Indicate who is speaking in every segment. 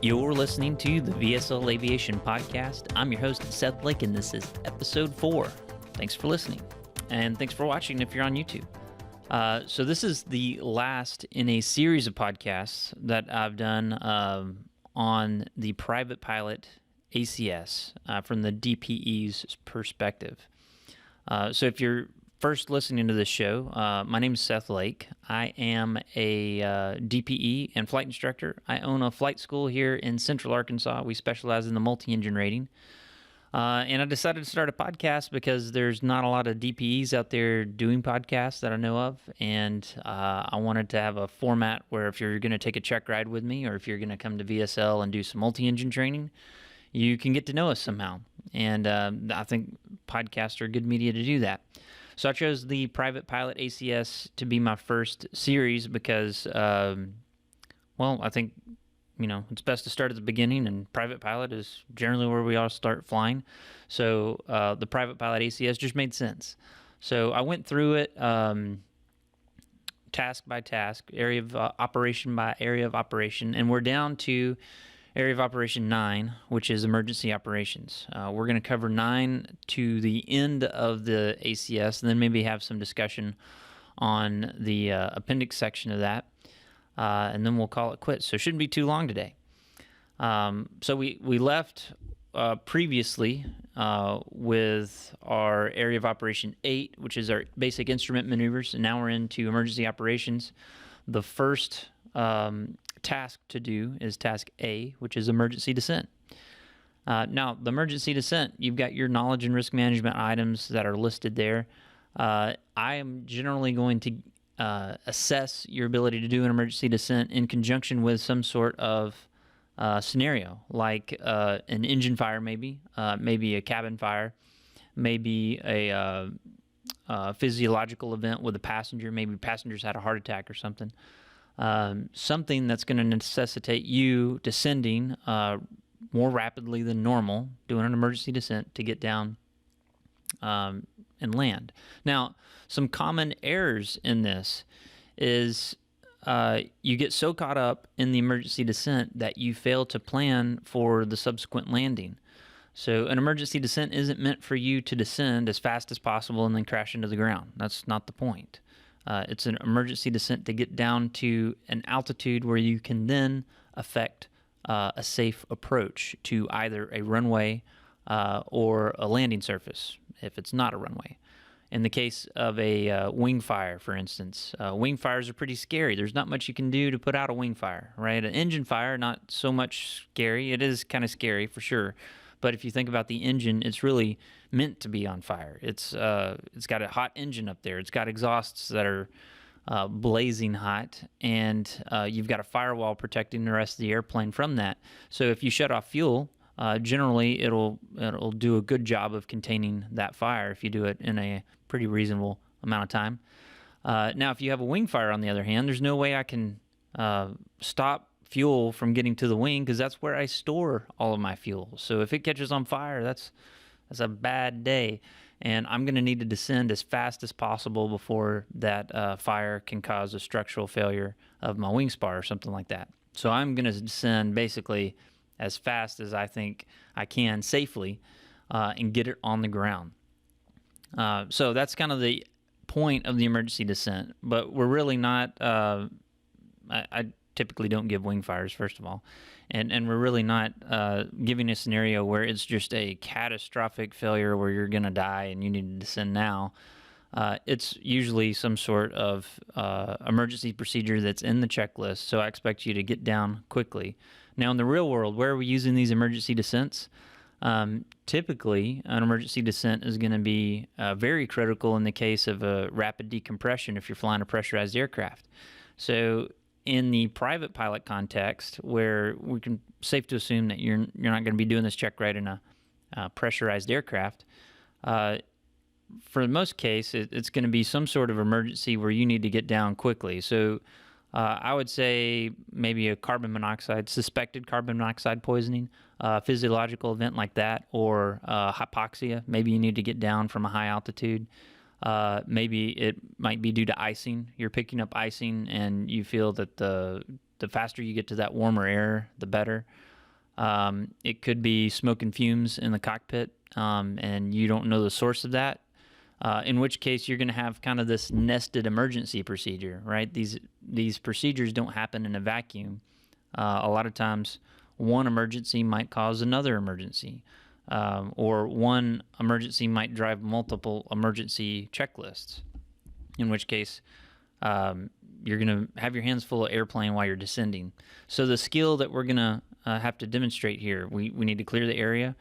Speaker 1: You're listening to the VSL Aviation Podcast. I'm your host, Seth Lake, and this is episode 4. Thanks for listening, and thanks for watching if you're on YouTube. So this is the last in a series of podcasts that I've done on the Private Pilot ACS from the DPE's perspective. So if you're first listening to this show, my name is Seth Lake. I am a DPE and flight instructor. I own a flight school here in Central Arkansas. We specialize in the multi-engine rating. And I decided to start a podcast because there's not a lot of DPEs out there doing podcasts that I know of. And I wanted to have a format where if you're going to take a check ride with me or if you're going to come to VSL and do some multi-engine training, you can get to know us somehow. And I think podcasts are good media to do that. So I chose the Private Pilot ACS to be my first series because, I think, it's best to start at the beginning, and Private Pilot is generally where we all start flying. So the Private Pilot ACS just made sense. So I went through it task by task, area of operation by area of operation, and we're down to Area of Operation 9, which is emergency operations. We're going to cover 9 to the end of the ACS, and then maybe have some discussion on the appendix section of that, and then we'll call it quits. So it shouldn't be too long today. So we left previously with our Area of Operation 8, which is our basic instrument maneuvers, and now we're into emergency operations. The first task to do is task A, which is emergency descent. Now, the emergency descent, you've got your knowledge and risk management items that are listed there. I am generally going to assess your ability to do an emergency descent in conjunction with some sort of scenario, like an engine fire maybe a cabin fire, maybe a physiological event with a passenger, maybe passengers had a heart attack or something. Something that's going to necessitate you descending more rapidly than normal, doing an emergency descent to get down and land. Now, some common errors in this is you get so caught up in the emergency descent that you fail to plan for the subsequent landing. So an emergency descent isn't meant for you to descend as fast as possible and then crash into the ground. That's not the point. It's an emergency descent to get down to an altitude where you can then effect a safe approach to either a runway or a landing surface, if it's not a runway. In the case of a wing fire, for instance, wing fires are pretty scary. There's not much you can do to put out a wing fire, right? An engine fire, not so much scary. It is kind of scary for sure. But if you think about the engine, it's really meant to be on fire. It's got a hot engine up there. It's got exhausts that are blazing hot, and you've got a firewall protecting the rest of the airplane from that. So if you shut off fuel, generally it'll do a good job of containing that fire if you do it in a pretty reasonable amount of time. Now, if you have a wing fire, on the other hand, there's no way I can stop fuel from getting to the wing because that's where I store all of my fuel. So if it catches on fire, that's a bad day, and I'm going to need to descend as fast as possible before that fire can cause a structural failure of my wing spar or something like that. So I'm going to descend basically as fast as I think I can safely and get it on the ground. So that's kind of the point of the emergency descent, but we're really not I typically don't give wing fires, first of all, and we're really not giving a scenario where it's just a catastrophic failure where you're going to die and you need to descend now. It's usually some sort of emergency procedure that's in the checklist, so I expect you to get down quickly. Now, in the real world, where are we using these emergency descents? Typically, an emergency descent is going to be very critical in the case of a rapid decompression if you're flying a pressurized aircraft. So in the private pilot context, where we can safe to assume that you're not going to be doing this check ride in a pressurized aircraft, for most case, it's going to be some sort of emergency where you need to get down quickly. So I would say maybe a suspected carbon monoxide poisoning, physiological event like that, or hypoxia. Maybe you need to get down from a high altitude. Maybe it might be due to icing. You're picking up icing and you feel that the faster you get to that warmer air, the better. It could be smoke and fumes in the cockpit, and you don't know the source of that. In which case, you're going to have kind of this nested emergency procedure, right? These procedures don't happen in a vacuum. A lot of times, one emergency might cause another emergency, or one emergency might drive multiple emergency checklists, in which case you're going to have your hands full of airplane while you're descending. So the skill that we're going to have to demonstrate here, we need to clear the area.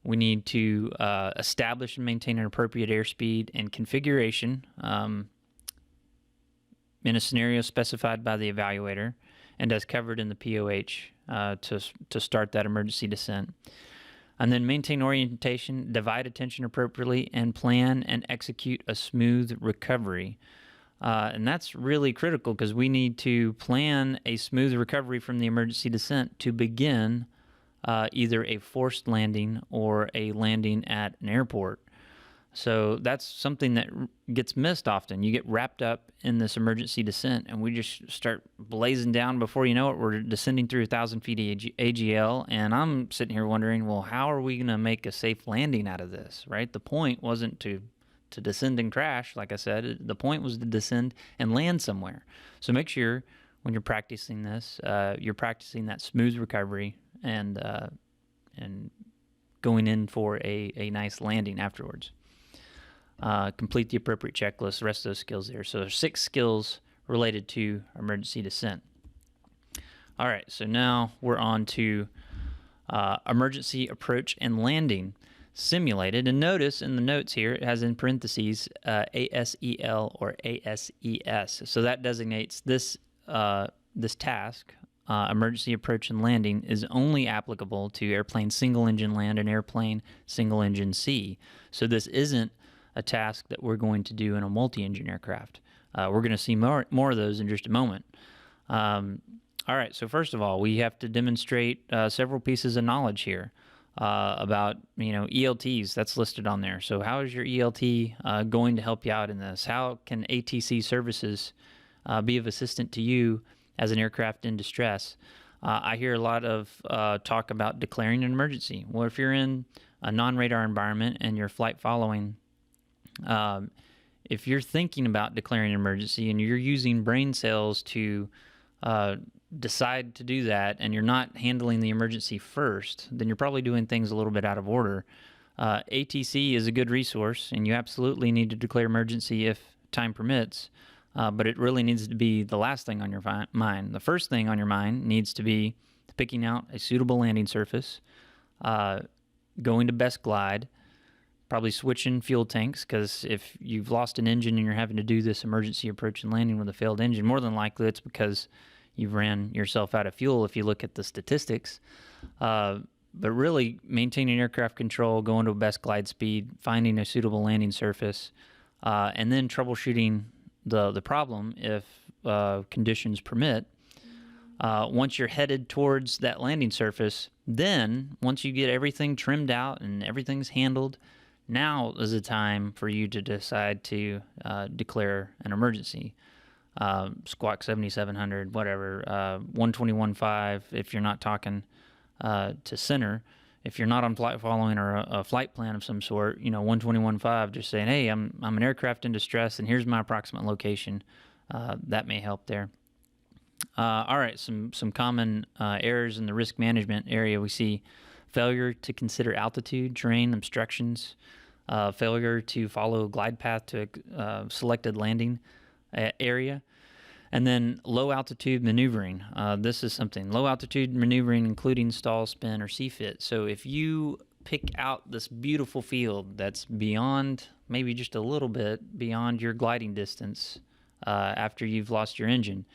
Speaker 1: We need to establish and maintain an appropriate airspeed and configuration in a scenario specified by the evaluator and as covered in the POH to start that emergency descent. And then maintain orientation, divide attention appropriately, and plan and execute a smooth recovery. And that's really critical because we need to plan a smooth recovery from the emergency descent to begin either a forced landing or a landing at an airport. So that's something that gets missed often. You get wrapped up in this emergency descent, and we just start blazing down. Before you know it, we're descending through 1,000 feet AGL, and I'm sitting here wondering, well, how are we going to make a safe landing out of this, right? The point wasn't to descend and crash, like I said. The point was to descend and land somewhere. So make sure when you're practicing this, you're practicing that smooth recovery and going in for a nice landing afterwards. Complete the appropriate checklist, the rest of those skills there. So there's 6 skills related to emergency descent. All right, so now we're on to emergency approach and landing simulated. And notice in the notes here, it has in parentheses ASEL or ASES. So that designates this task, emergency approach and landing, is only applicable to airplane single engine land and airplane single engine sea. So this isn't a task that we're going to do in a multi-engine aircraft. We're going to see more of those in just a moment. All right, so first of all, we have to demonstrate several pieces of knowledge here about ELTs. That's listed on there. So how is your ELT going to help you out in this? How can ATC services be of assistance to you as an aircraft in distress? I hear a lot of talk about declaring an emergency. Well, if you're in a non-radar environment and you're flight following, if you're thinking about declaring an emergency and you're using brain cells to decide to do that, and you're not handling the emergency first, then you're probably doing things a little bit out of order. ATC is a good resource, and you absolutely need to declare emergency if time permits, but it really needs to be the last thing on your mind. The first thing on your mind needs to be picking out a suitable landing surface, going to best glide, probably switching fuel tanks, because if you've lost an engine and you're having to do this emergency approach and landing with a failed engine, more than likely it's because you've ran yourself out of fuel if you look at the statistics. But really maintaining aircraft control, going to a best glide speed, finding a suitable landing surface, and then troubleshooting the problem if conditions permit. Once you're headed towards that landing surface, then once you get everything trimmed out and everything's handled, now is the time for you to decide to declare an emergency. Squawk 7700, whatever, 121.5 if you're not talking to center. If you're not on flight following or a flight plan of some sort, 121.5, just saying, hey, I'm an aircraft in distress and here's my approximate location. That may help there. All right, some common errors in the risk management area. We see failure to consider altitude, terrain, obstructions, failure to follow glide path to a selected landing area, and then low altitude maneuvering. This is something, low altitude maneuvering, including stall, spin, or C-fit. So if you pick out this beautiful field that's beyond, maybe just a little bit beyond your gliding distance after you've lost your engine,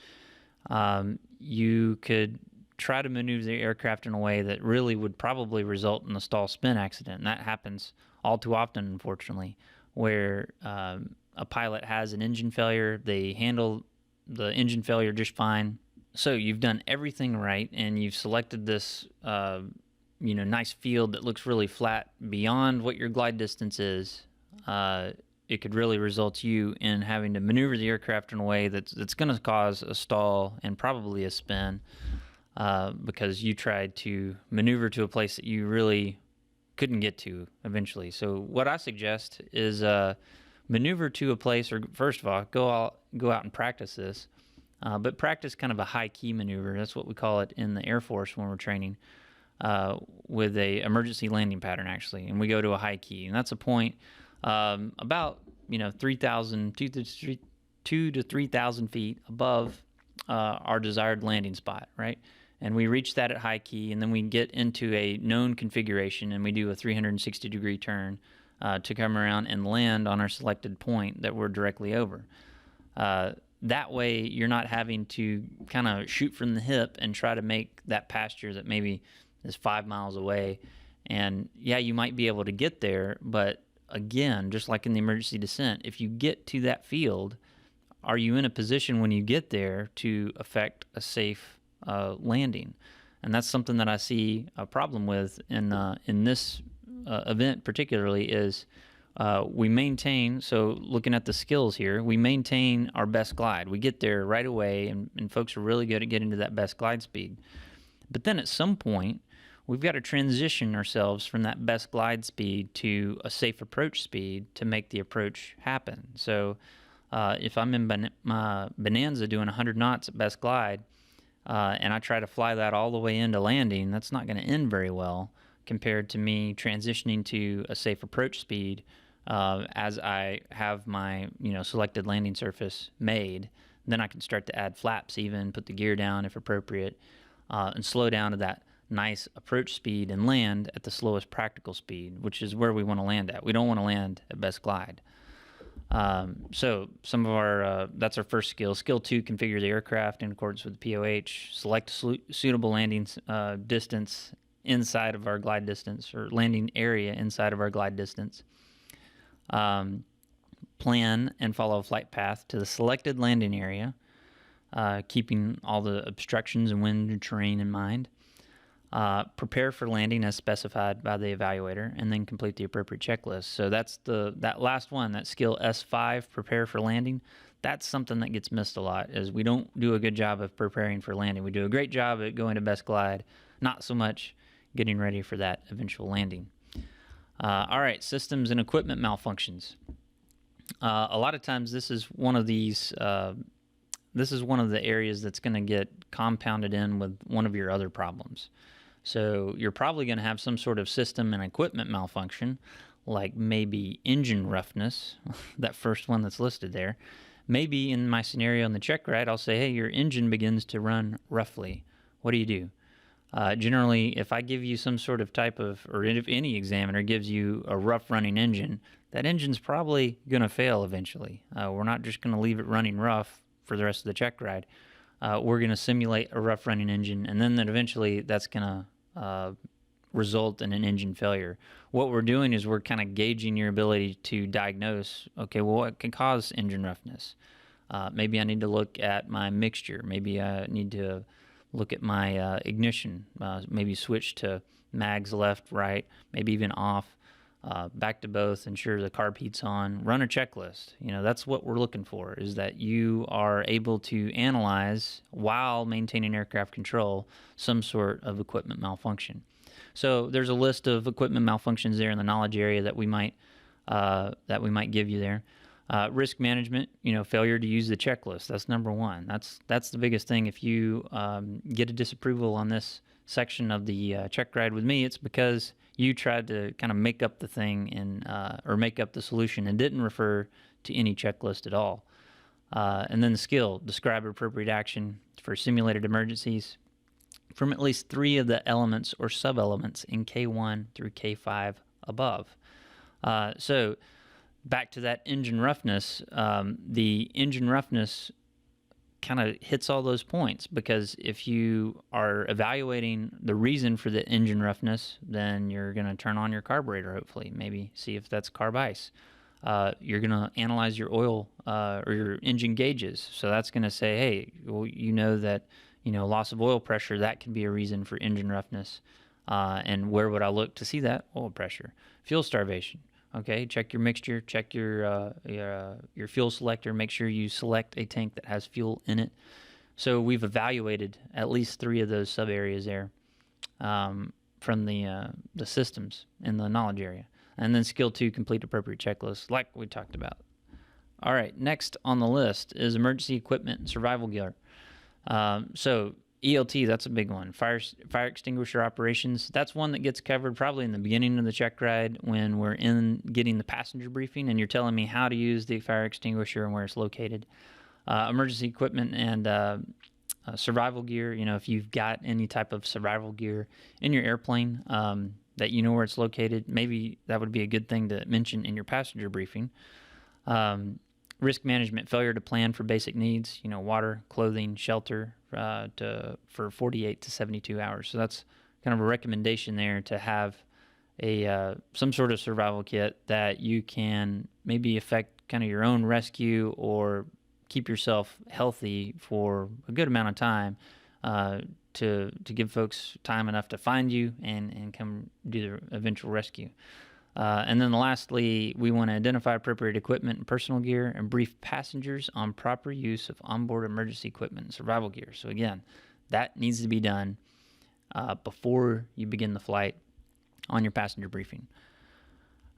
Speaker 1: you could try to maneuver the aircraft in a way that really would probably result in a stall spin accident. And that happens all too often, unfortunately, where a pilot has an engine failure. They handle the engine failure just fine. So you've done everything right, and you've selected this nice field that looks really flat beyond what your glide distance is. It could really result you in having to maneuver the aircraft in a way that's going to cause a stall and probably a spin. because you tried to maneuver to a place that you really couldn't get to eventually. So what I suggest is maneuver to a place, or first of all, go out and practice this, but practice kind of a high key maneuver. That's what we call it in the Air Force when we're training, with a emergency landing pattern actually, and we go to a high key, and that's a point about 3,000 2 to 3,000 feet above our desired landing spot, right? And we reach that at high key, and then we get into a known configuration, and we do a 360-degree turn to come around and land on our selected point that we're directly over. That way, you're not having to kind of shoot from the hip and try to make that pasture that maybe is 5 miles away. And yeah, you might be able to get there, but again, just like in the emergency descent, if you get to that field, are you in a position when you get there to affect a safe landing? And that's something that I see a problem with in this event particularly is we maintain, so looking at the skills here, we maintain our best glide. We get there right away, and folks are really good at getting to that best glide speed. But then at some point, we've got to transition ourselves from that best glide speed to a safe approach speed to make the approach happen. So if I'm in my Bonanza doing 100 knots at best glide, and I try to fly that all the way into landing, that's not going to end very well compared to me transitioning to a safe approach speed as I have my selected landing surface made. Then I can start to add flaps, even put the gear down if appropriate, and slow down to that nice approach speed and land at the slowest practical speed, which is where we want to land at. We don't want to land at best glide. So some of our, that's our first skill. Skill 2, configure the aircraft in accordance with the POH, select suitable landing distance inside of our glide distance, or landing area inside of our glide distance. Plan and follow a flight path to the selected landing area, keeping all the obstructions and wind and terrain in mind. Prepare for landing as specified by the evaluator, and then complete the appropriate checklist. So that's that last one, that skill S5, prepare for landing. That's something that gets missed a lot, is we don't do a good job of preparing for landing. We do a great job at going to best glide, not so much getting ready for that eventual landing. All right, systems and equipment malfunctions. A lot of times this is one of these, this is one of the areas that's going to get compounded in with one of your other problems. So you're probably going to have some sort of system and equipment malfunction, like maybe engine roughness, that first one that's listed there. Maybe in my scenario in the checkride, I'll say, hey, your engine begins to run roughly. What do you do? Generally, if I give you some sort of type of, or if any examiner gives you a rough running engine, that engine's probably going to fail eventually. We're not just going to leave it running rough for the rest of the check ride. We're going to simulate a rough running engine, and then eventually that's going to result in an engine failure. What we're doing is we're kind of gauging your ability to diagnose, okay, well, what can cause engine roughness? Maybe I need to look at my mixture. Maybe I need to look at my ignition, maybe switch to mags left, right, maybe even off, back to both, ensure the carb heat's on, run a checklist. That's what we're looking for, is that you are able to analyze, while maintaining aircraft control, some sort of equipment malfunction. So there's a list of equipment malfunctions there in the knowledge area that we might give you there. Risk management, failure to use the checklist. That's number one. That's the biggest thing. If you get a disapproval on this section of the check ride with me, it's because you tried to kind of make up the thing and or make up the solution and didn't refer to any checklist at all. And then the skill, describe appropriate action for simulated emergencies from at least 3 of the elements or sub-elements in K1 through K5 above. So back to that engine roughness, the engine roughness kind of hits all those points, because if you are evaluating the reason for the engine roughness, then you're going to turn on your carburetor, hopefully, maybe see if that's carb ice. You're going to analyze your oil or your engine gauges. So that's going to say, hey, well, that, loss of oil pressure, that can be a reason for engine roughness. And where would I look to see that? Oil pressure. Fuel starvation. Okay, check your mixture, check your fuel selector, make sure you select a tank that has fuel in it. So we've evaluated at least 3 of those sub areas there from the systems in the knowledge area. And then skill 2, complete appropriate checklists, like we talked about. All right, next on the list is emergency equipment and survival gear. So ELT, that's a big one. Fire extinguisher operations, that's one that gets covered probably in the beginning of the check ride when we're in getting the passenger briefing and you're telling me how to use the fire extinguisher and where it's located. Emergency equipment and survival gear, if you've got any type of survival gear in your airplane that you know where it's located, maybe that would be a good thing to mention in your passenger briefing. Risk management, failure to plan for basic needs, water, clothing, shelter for 48 to 72 hours. So that's kind of a recommendation there to have some sort of survival kit that you can maybe affect kind of your own rescue or keep yourself healthy for a good amount of time to give folks time enough to find you and come do the eventual rescue. And then lastly, we want to identify appropriate equipment and personal gear and brief passengers on proper use of onboard emergency equipment and survival gear. So again, that needs to be done before you begin the flight on your passenger briefing.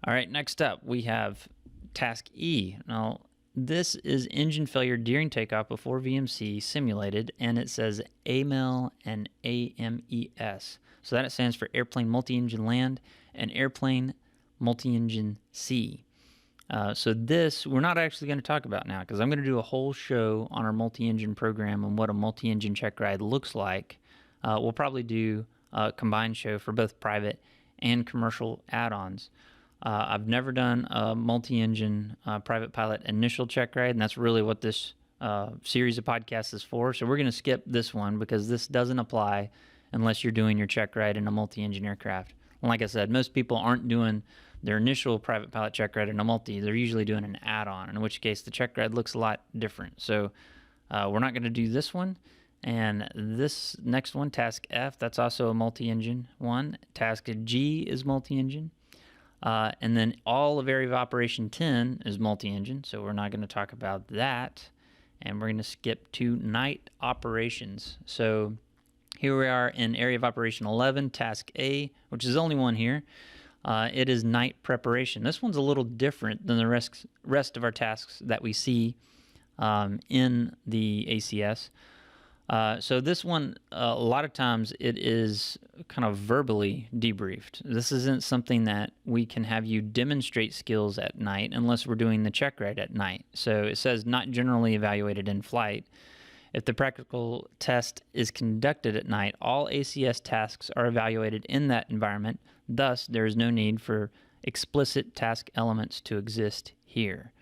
Speaker 1: All right, next up, we have Task E. Now, this is engine failure during takeoff before VMC simulated, and it says AMEL and AMES. So that stands for Airplane Multi-Engine Land and Airplane Multi-Engine Sea. So this we're not actually going to talk about now because I'm going to do a whole show on our multi-engine program and what a multi-engine check ride looks like. We'll probably do a combined show for both private and commercial add-ons. I've never done a multi-engine private pilot initial check ride, and that's really what this series of podcasts is for. So we're going to skip this one because this doesn't apply unless you're doing your check ride in a multi-engine aircraft. And like I said, most people aren't doing their initial private pilot check ride in a multi. They're usually doing an add-on, in which case the check ride looks a lot different. So we're not going to do this one. And this next one, Task F, that's also a multi-engine one. Task G is multi-engine. And then all of Area of Operation 10 is multi-engine, so we're not going to talk about that. And we're going to skip to night operations. So here we are in Area of Operation 11, Task A, which is the only one here. It is night preparation. This one's a little different than the rest of our tasks that we see in the ACS. So this one, a lot of times it is kind of verbally debriefed. This isn't something that we can have you demonstrate skills at night unless we're doing the check ride at night. So it says not generally evaluated in flight. If the practical test is conducted at night, all ACS tasks are evaluated in that environment. Thus, there is no need for explicit task elements to exist here.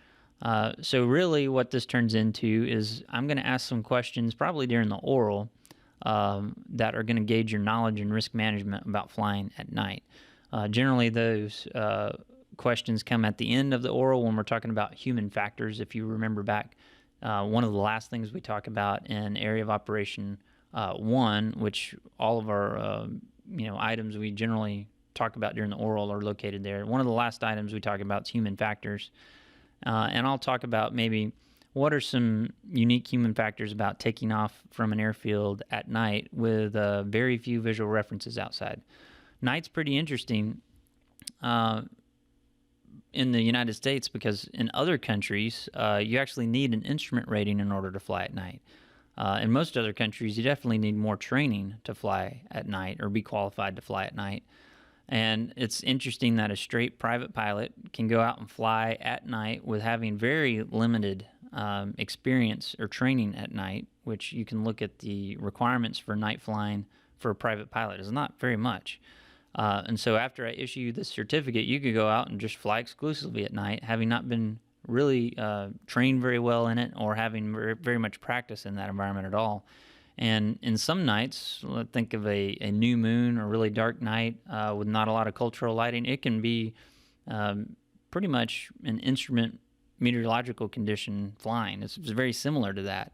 Speaker 1: So really what this turns into is I'm going to ask some questions probably during the oral that are going to gauge your knowledge and risk management about flying at night. Generally those questions come at the end of the oral when we're talking about human factors. If you remember back, one of the last things we talk about in Area of Operation 1, which all of our items we generally talk about during the oral are located there. One of the last items we talk about is human factors. And I'll talk about maybe what are some unique human factors about taking off from an airfield at night with very few visual references outside. Night's pretty interesting in the United States because in other countries, you actually need an instrument rating in order to fly at night. In most other countries, you definitely need more training to fly at night or be qualified to fly at night. And it's interesting that a straight private pilot can go out and fly at night with having very limited experience or training at night, which you can look at the requirements for night flying for a private pilot. It's not very much. And so after I issue you this certificate, you could go out and just fly exclusively at night, having not been really trained very well in it or having very much practice in that environment at all. And in some nights, think of a new moon or really dark night with not a lot of cultural lighting, it can be pretty much an instrument meteorological condition flying. It's very similar to that.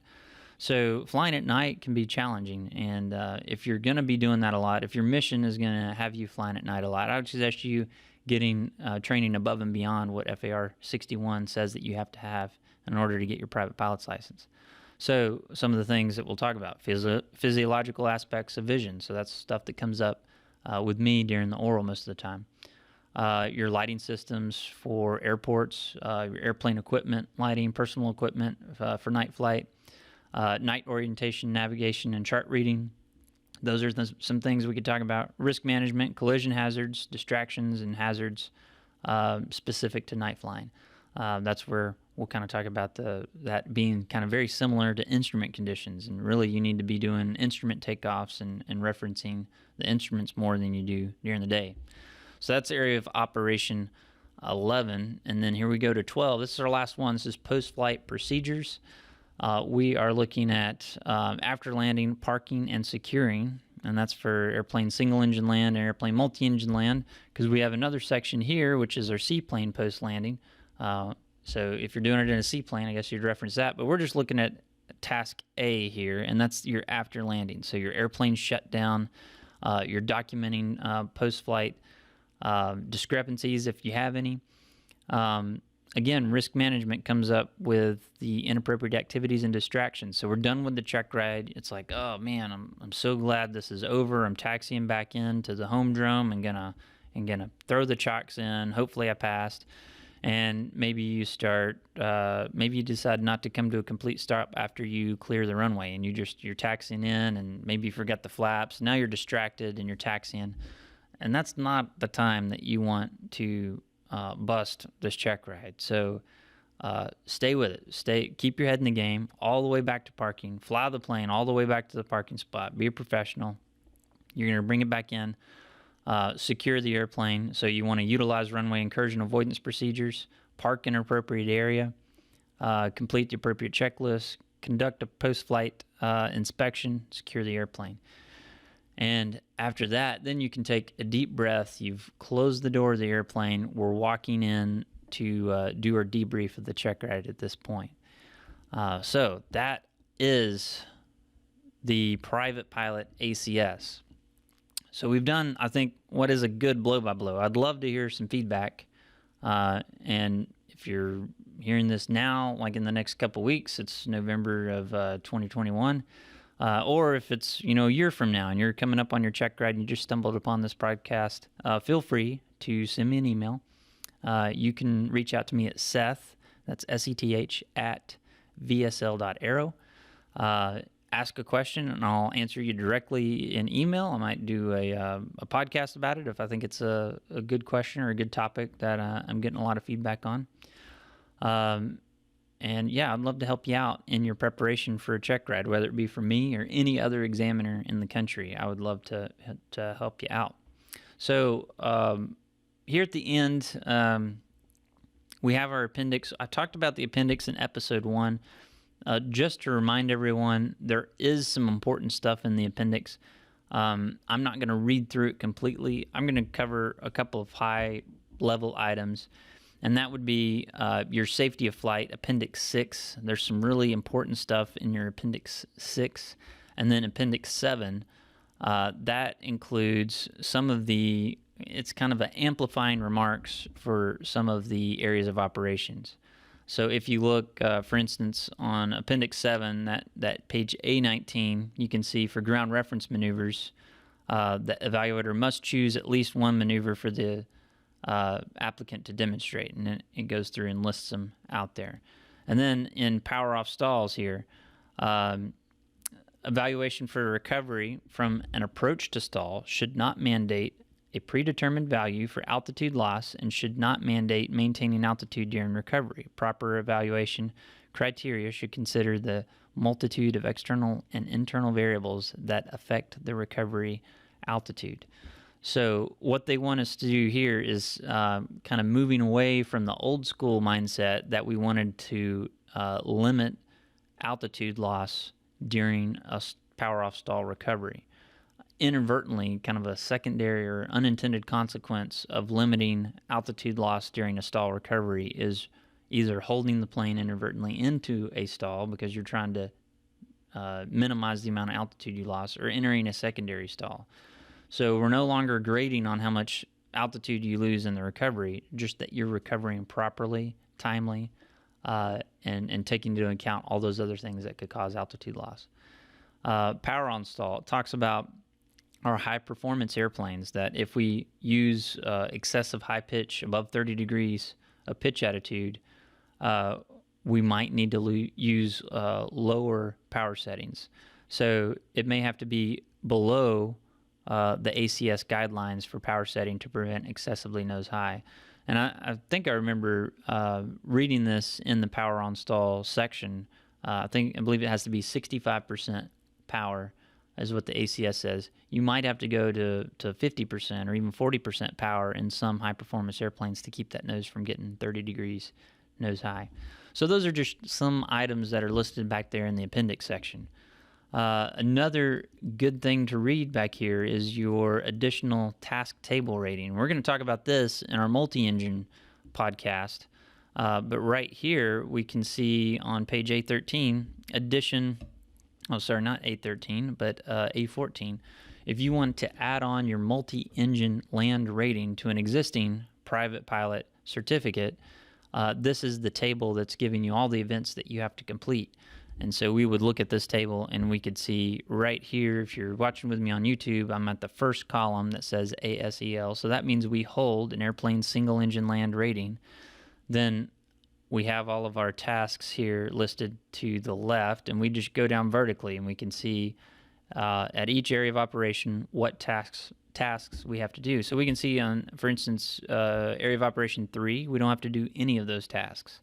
Speaker 1: So flying at night can be challenging. And if you're going to be doing that a lot, if your mission is going to have you flying at night a lot, I would suggest you getting training above and beyond what FAR 61 says that you have to have in order to get your private pilot's license. So some of the things that we'll talk about, physiological aspects of vision. So that's stuff that comes up with me during the oral most of the time. Your lighting systems for airports, your airplane equipment, lighting, personal equipment for night flight, night orientation, navigation, and chart reading. Those are some things we could talk about. Risk management, collision hazards, distractions, and hazards specific to night flying. That's where we'll kind of talk about that being kind of very similar to instrument conditions. And really, you need to be doing instrument takeoffs and referencing the instruments more than you do during the day. So that's area of operation 11. And then here we go to 12. This is our last one. This is post-flight procedures. We are looking at after landing, parking, and securing. And that's for airplane single-engine land and airplane multi-engine land, because we have another section here, which is our seaplane post-landing. So if you're doing it in a seaplane, I guess you'd reference that. But we're just looking at task A here, and that's your after landing. So your airplane shut down, you're documenting post-flight discrepancies if you have any. Again, risk management comes up with the inappropriate activities and distractions. So we're done with the check ride. It's like, oh man, I'm so glad this is over. I'm taxiing back into the home drome and gonna throw the chocks in. Hopefully I passed. And maybe you maybe you decide not to come to a complete stop after you clear the runway, and you're taxiing in, and maybe you forgot the flaps. Now you're distracted and you're taxiing, and that's not the time that you want to bust this check ride. So stay with it. Keep your head in the game all the way back to parking. Fly the plane all the way back to the parking spot. Be a professional. You're going to bring it back in. Secure the airplane. So you want to utilize runway incursion avoidance procedures. Park in an appropriate area. Complete the appropriate checklist. Conduct a post-flight inspection. Secure the airplane. And after that, then you can take a deep breath. You've closed the door of the airplane. We're walking in to do our debrief of the check ride at this point. So that is the Private Pilot ACS. So we've done, I think, what is a good blow-by-blow. I'd love to hear some feedback. And if you're hearing this now, like in the next couple weeks, it's November of 2021. Or if it's, a year from now and you're coming up on your check ride and you just stumbled upon this podcast, feel free to send me an email. You can reach out to me at Seth, that's SETH, at vsl.aero. Ask a question and I'll answer you directly in email. I might do a podcast about it if I think it's a good question or a good topic that I'm getting a lot of feedback on. And yeah, I'd love to help you out in your preparation for a check ride, whether it be for me or any other examiner in the country. I would love to help you out. So here at the end, we have our appendix. I talked about the appendix in episode 1. Just to remind everyone, there is some important stuff in the appendix. I'm not going to read through it completely. I'm going to cover a couple of high-level items. And that would be your safety of flight, Appendix 6. There's some really important stuff in your Appendix 6. And then Appendix 7, that includes some of it's kind of an amplifying remarks for some of the areas of operations. So if you look, for instance, on Appendix 7, that page A19, you can see for ground reference maneuvers, the evaluator must choose at least one maneuver for the applicant to demonstrate, and it goes through and lists them out there. And then in power off stalls here, evaluation for recovery from an approach to stall should not mandate a predetermined value for altitude loss and should not mandate maintaining altitude during recovery. Proper evaluation criteria should consider the multitude of external and internal variables that affect the recovery altitude. So what they want us to do here is kind of moving away from the old school mindset that we wanted to limit altitude loss during a power off stall recovery. Inadvertently, kind of a secondary or unintended consequence of limiting altitude loss during a stall recovery is either holding the plane inadvertently into a stall because you're trying to minimize the amount of altitude you lost, or entering a secondary stall. So we're no longer grading on how much altitude you lose in the recovery, just that you're recovering properly, timely, and taking into account all those other things that could cause altitude loss. Power on stall talks about our high-performance airplanes, that if we use excessive high pitch, above 30 degrees of pitch attitude, we might need to use lower power settings. So it may have to be below the ACS guidelines for power setting to prevent excessively nose high. And I think I remember reading this in the power on stall section. I believe it has to be 65% power is what the ACS says. You might have to go to 50% or even 40% power in some high-performance airplanes to keep that nose from getting 30 degrees nose high. So those are just some items that are listed back there in the appendix section. Another good thing to read back here is your additional task table rating. We're going to talk about this in our multi-engine podcast, but right here we can see on page A13, not A13, but A14. If you want to add on your multi-engine land rating to an existing private pilot certificate, this is the table that's giving you all the events that you have to complete. And so we would look at this table and we could see right here, if you're watching with me on YouTube, I'm at the first column that says ASEL. So that means we hold an airplane single engine land rating. Then we have all of our tasks here listed to the left, and we just go down vertically and we can see at each area of operation what tasks we have to do. So we can see on, for instance, area of operation 3, we don't have to do any of those tasks.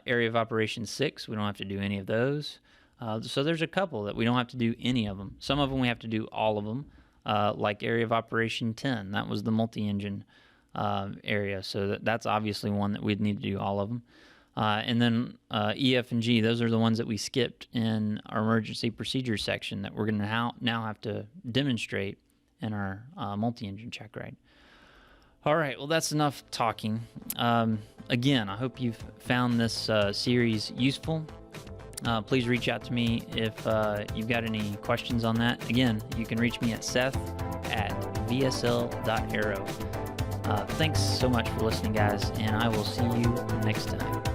Speaker 1: Area of operation 6, we don't have to do any of those. So there's a couple that we don't have to do any of them. Some of them we have to do all of them, like area of operation 10. That was the multi-engine area. So that's obviously one that we'd need to do all of them. And then E, F, and G, those are the ones that we skipped in our emergency procedure section that we're going to now have to demonstrate in our multi-engine checkride. All right, well, that's enough talking. Again, I hope you've found this series useful. Please reach out to me if you've got any questions on that. Again, you can reach me at seth@vsl.aero. Thanks so much for listening, guys, and I will see you next time.